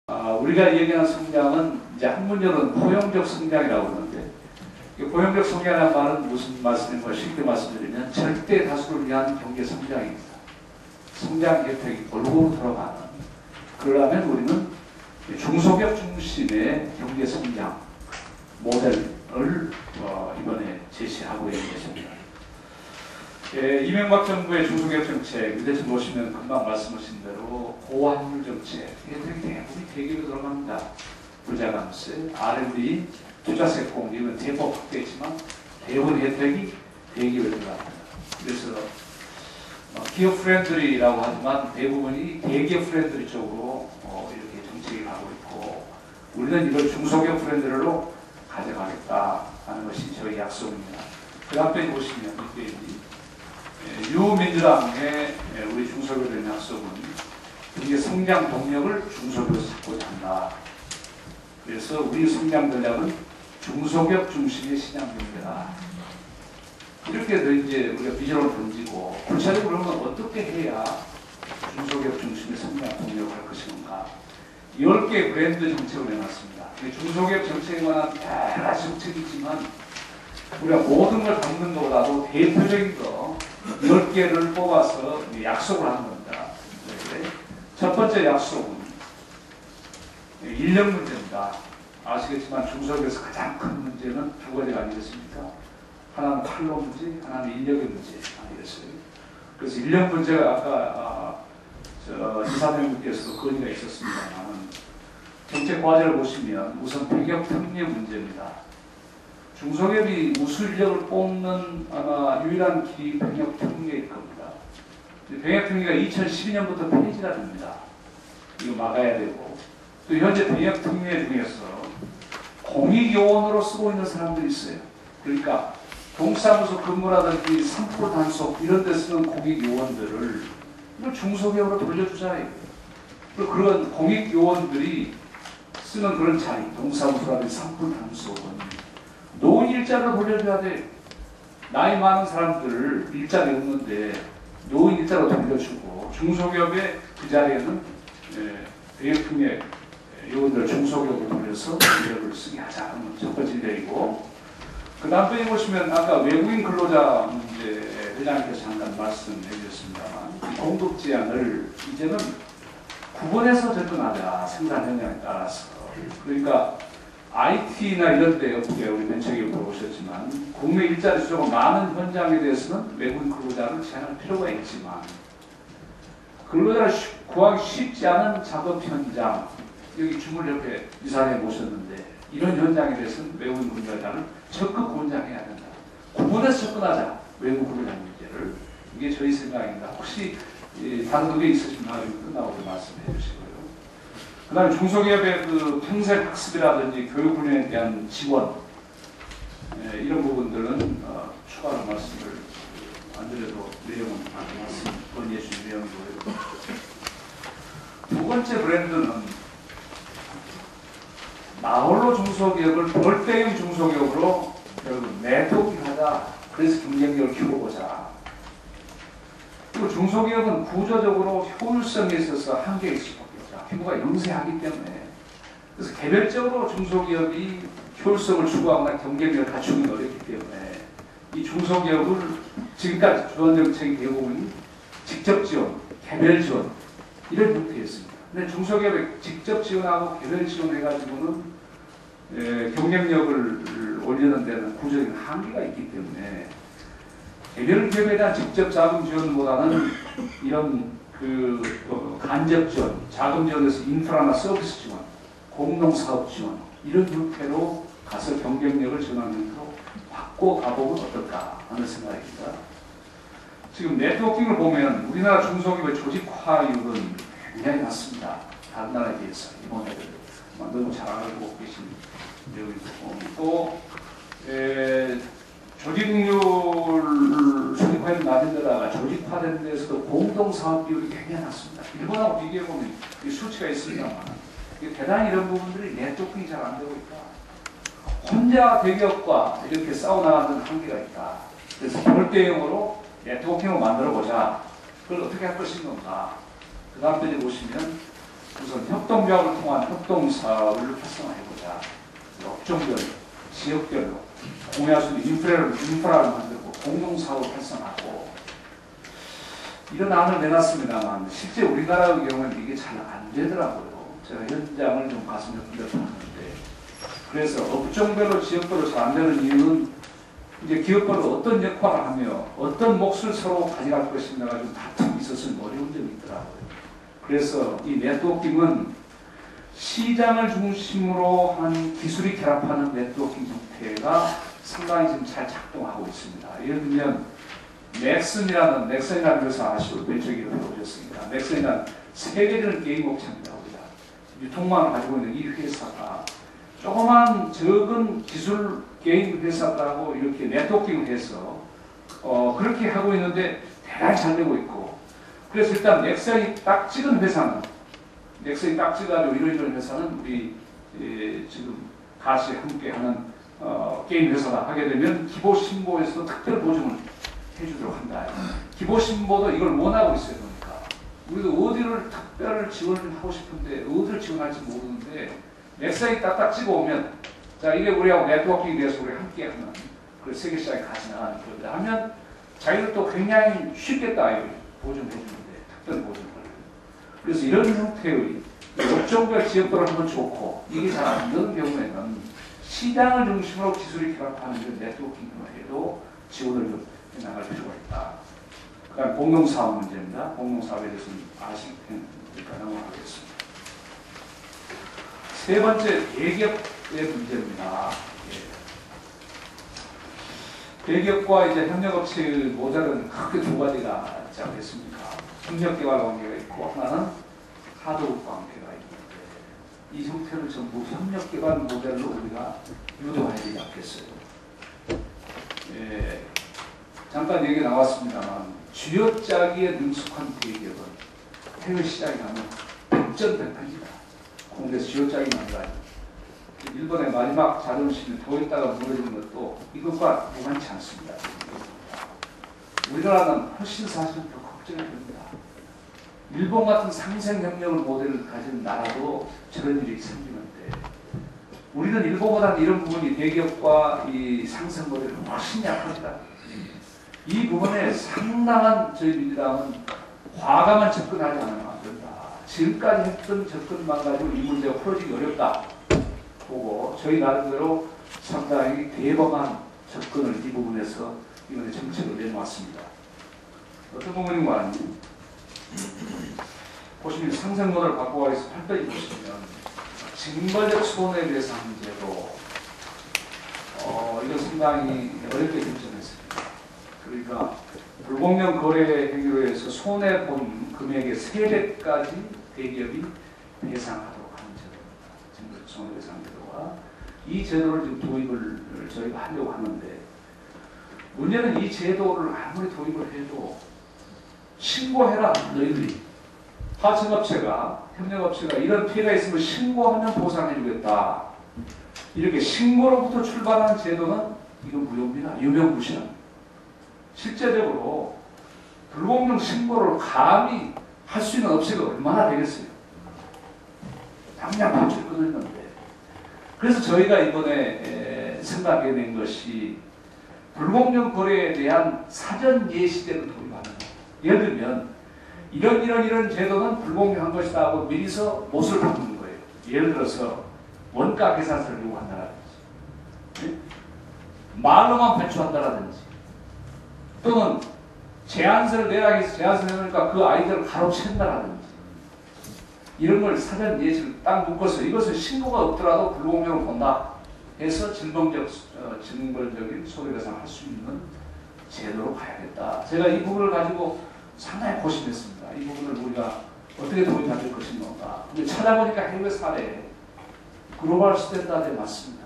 우리가 얘기하는 성장은 이제 한문으로는 포용적 성장이라고 그러는데, 포용적 성장이라는 말은 무슨 말씀인가 쉽게 말씀드리면 절대 다수를 위한 경제 성장입니다. 성장 혜택이 골고루 돌아가는. 그러려면 우리는 중소기업 중심의 경제 성장 모델을 이번에 제시하고 있는 것입니다. 이명박 정부의 중소기업 정책, 이대신 보시면 금방 말씀하신 대로 고환율 정책, 혜택이 대부분이 대기업에 들어갑니다. 부자감세, R&D, 투자세공, 이건 대폭 확대했지만 대부분 혜택이 대기업에 들어갑니다. 그래서 기업 프렌들리라고 하지만 대부분이 대기업 프렌들리 쪽으로 이렇게 정책이 가고 있고, 우리는 이걸 중소기업 프렌들리로 가져가겠다 하는 것이 저희 약속입니다. 그 앞에 보시면 이 페이지, 유민주당의 우리 중소기업의 약속은 이게 성장 동력을 중소기업에서 찾고자 한다. 그래서 우리 성장 전략은 중소기업 중심의 신앙경제다. 이렇게 이제 우리가 비전을 던지고, 구체적으로 그러면 어떻게 해야 중소기업 중심의 성장 동력을 할 것인가. 10개 브랜드 정책을 내놨습니다. 중소기업 정책에 관한 여러 가지 정책이지만 우리가 모든 걸 담는 것보다도 대표적인 거 10개를 뽑아서 약속을 하는 겁니다. 첫 번째 약속은 인력 문제입니다. 아시겠지만 중소기업에서 가장 큰 문제는 두 가지가 아니겠습니까? 하나는 판로 문제, 하나는 인력의 문제 아니겠어요? 그래서 인력 문제가 아까 이사장님께서도 건의가 있었습니다만, 정책 과제를 보시면 우선 병역 특례 문제입니다. 중소기업이 우수 인력을 뽑는 아마 유일한 길이 병역 특례일 겁니다. 병역 특례가 2012년부터 폐지가 됩니다. 이거 막아야 되고, 또 현재 병역 특례 중에서 공익요원으로 쓰고 있는 사람들이 있어요. 그러니까 동사무소 근무라든지 산불 단속 이런 데 쓰는 공익요원들을 이걸 중소기업으로 돌려주자. 그리고 그런 공익요원들이 쓰는 그런 자리, 동사무소라든지 산불 단속은 노인 일자로 돌려줘야 돼. 나이 많은 사람들 일자리 없는데 노인 일자로 돌려주고, 중소기업의 그 자리에는 대역특례 요원들 중소기업으로 돌려서 인력을 쓰게 하자 하는 첫 번째 내리고, 그 다음에 보시면 아까 외국인 근로자 문제 회장님께서 잠깐 말씀해 주셨습니다만, 공급 제한을 이제는 구분해서 접근하자. 생산 현장에 따라서. 그러니까 IT나 이런 데 우리 벤처기업 들어오셨지만 국내 일자리 수요가 많은 현장에 대해서는 외국인 근로자를 제한할 필요가 있지만, 근로자를 구하기 쉽지 않은 작업 현장, 여기 주물옆에 이사장에 모셨는데 이런 현장에 대해서는 외국인 근로자를 적극 권장해야 된다. 구분해서 접근하자. 외국 근로자 문제를. 이게 저희 생각입니다. 혹시 다른 의견 있으시면 나중에 끝나고 말씀해 주시고요. 그 다음에 중소기업의 그 평생 학습이라든지 교육훈련에 대한 지원, 이런 부분들은 추가로 말씀을 안 드려도 내용은 말씀 건의해 주신 내용이고요. 두 번째 브랜드는 나홀로 중소기업을 벌떼형 중소기업으로 결국 네트워킹하자. 그래서 경쟁력을 키워보자. 그리고 중소기업은 구조적으로 효율성에 있어서 한계가 있을 수밖에 없다. 피부가 영세하기 때문에. 그래서 개별적으로 중소기업이 효율성을 추구하거나 경쟁력을 갖추기 어렵기 때문에 이 중소기업을 지금까지 주원 정책이 대부분 직접 지원, 개별 지원 이런 형태였습니다. 근데 중소기업에 직접 지원하고 개별 지원해가지고는 경쟁력을 올리는 데는 구조적인 한계가 있기 때문에 개별 기업에 대한 직접 자금 지원보다는 이런 간접 지원, 자금 지원에서 인프라나 서비스 지원, 공동사업 지원 이런 형태로 가서 경쟁력을 전환으로 바꿔 가보면 어떨까 하는 생각입니다. 지금 네트워킹을 보면 우리나라 중소기업의 조직화율은 굉장히 낮습니다. 다른 나라에 비해서. 이번에도 너무 잘 알고 계신 내용이 또 조직률 낮은 데다가 조직화된 데서도 공동사업 비율이 굉장히 낮습니다. 일본하고 비교해보면 이 수치가 있습니다만 대단히 이런 부분들이 네트워킹이 잘 안 되고 있다. 혼자 대기업과 이렇게 싸워나가는 한계가 있다. 그래서 별도형으로 네트워킹을 만들어보자. 그걸 어떻게 할 것인가. 그 다음 페이지 보시면 우선 협동조합을 통한 협동사업을 활성화해보자. 업종별로, 지역별로 공유할 수 있는 인프라를 만들고 공동사업을 활성화하고 이런 안을 내놨습니다만 실제 우리나라의 경우는 이게 잘 안 되더라고요. 제가 현장을 좀 가서 몇 군데 봤는데 그래서 업종별로 지역별로 잘 안 되는 이유는 이제 기업별로 어떤 역할을 하며 어떤 몫을 서로 가져갈 것인가가 좀 다툼이 있어서 어려운 점이 있더라고요. 그래서 이 네트워킹은 시장을 중심으로 한 기술이 결합하는 네트워킹 형태가 상당히 지금 잘 작동하고 있습니다. 예를 들면 넥슨이라는 회사 아시죠? 벤처기업에 오셨습니다. 넥슨이라는 세계적인 게임 업체입니다. 우리가 유통망을 가지고 있는 이 회사가 조그만 적은 기술 게임 회사라고 이렇게 네트워킹을 해서 그렇게 하고 있는데 대단히 잘 되고 있고 그래서 일단 넥슨이 딱 찍은 회사는 넥슨이 딱 찍어가지고 이런 회사는 우리 지금 같이 함께하는 게임 회사다 하게 되면 기보 신고에서도 특별 보증을 해주도록 한다. 기보 신고도 이걸 원하고 있어요. 그러니까 우리도 어디를 특별 지원을 하고 싶은데 어디를 지원할지 모르는데 넥슨이 딱딱 찍어오면 자 이게 우리하고 네트워킹에 대해서 우리 함께하는 그 세계 시장에 같이 나가는 거다 하면 자기들도 굉장히 쉽겠다 보증해주는데 특별 보증을. 그래서 이런 형태의 업종별 지역별로 하면 좋고 이게 잘 안 되는 경우에는 시장을 중심으로 기술이 결합하는 네트워킹을 해도 지원을 좀 해나갈 필요가 있다. 그 다음 공동사업 문제입니다. 공동사업에 대해서는 아시니까 넘어가겠습니다. 세 번째, 대기업의 문제입니다. 대기업과 이제 협력업체의 모델은 크게 두 가지가 있지 않겠습니까? 협력개발 관계가 있고 하나는 하도급 관계가 있는데 이 형태를 전부 협력개발 모델로 우리가 유도해야 되지 않겠어요? 잠깐 얘기 나왔습니다만 쥐어짜기에 능숙한 대기업은 해외 시장에 가면 백전백패입니다. 공대에서 쥐어짜기 만들어요. 일본의 마지막 자존심이 보였다가 무너지는 것도 이것과 무관치 않습니다. 우리나라는 훨씬 사실은 더 걱정이 됩니다. 일본 같은 상생협력을 모델을 가진 나라도 저런 일이 생기는데 우리는 일본보다는 이런 부분이 대기업과 이 상생 모델이 훨씬 약합니다. 이 부분에 상당한 저희 민주당은 과감한 접근하지 않으면 안 된다. 지금까지 했던 접근만 가지고 이 문제가 풀어지기 어렵다 보고 저희 나름대로 상당히 대범한 접근을 이 부분에서 이번에 정책을 내놓았습니다. 어떤 부분인가 하니 보시면 상생 모델을 바꿔가서 8페이지 보시면 징벌적 손해배상 제도 이거 상당히 어렵게 결정했습니다. 그러니까 불공정 거래 행위로 해서 손해본 금액의 3배까지 대기업이 배상하도록 하는 제도입니다. 징벌적 손해배상 제도가 이 제도를 지금 도입을 저희가 하려고 하는데 문제는 이 제도를 아무리 도입을 해도 신고해라 너희들이 하청업체가 협력업체가 이런 피해가 있으면 신고하면 보상해주겠다 이렇게 신고로부터 출발하는 제도는 이건 무효입니다. 유명무실합니다. 실제적으로 불공정 신고를 감히 할 수 있는 업체가 얼마나 되겠어요. 당장 반출 끊었는데 그래서 저희가 이번에 생각해낸 것이 불공정 거래에 대한 사전 예시제를 도입하는 거예요. 예를 들면 이런 제도는 불공정한 것이다 하고 미리서 못을 바꾸는 거예요. 예를 들어서 원가 계산서를 요구한다라든지 말로만 발주한다라든지 또는 제안서를 내라 해서 제안서를 내니까 그 아이디어를 가로챈다라든지 이런 걸 사전 예시를 딱 묶어서 이것을 신고가 없더라도 불공정을 본다 해서 증벌적인 손해배상을 할 수 있는 제도로 가야겠다. 제가 이 부분을 가지고 상당히 고심했습니다. 이 부분을 우리가 어떻게 도입할 것인가. 근데 찾아보니까 해외 사례 글로벌 스탠다드에 맞습니다.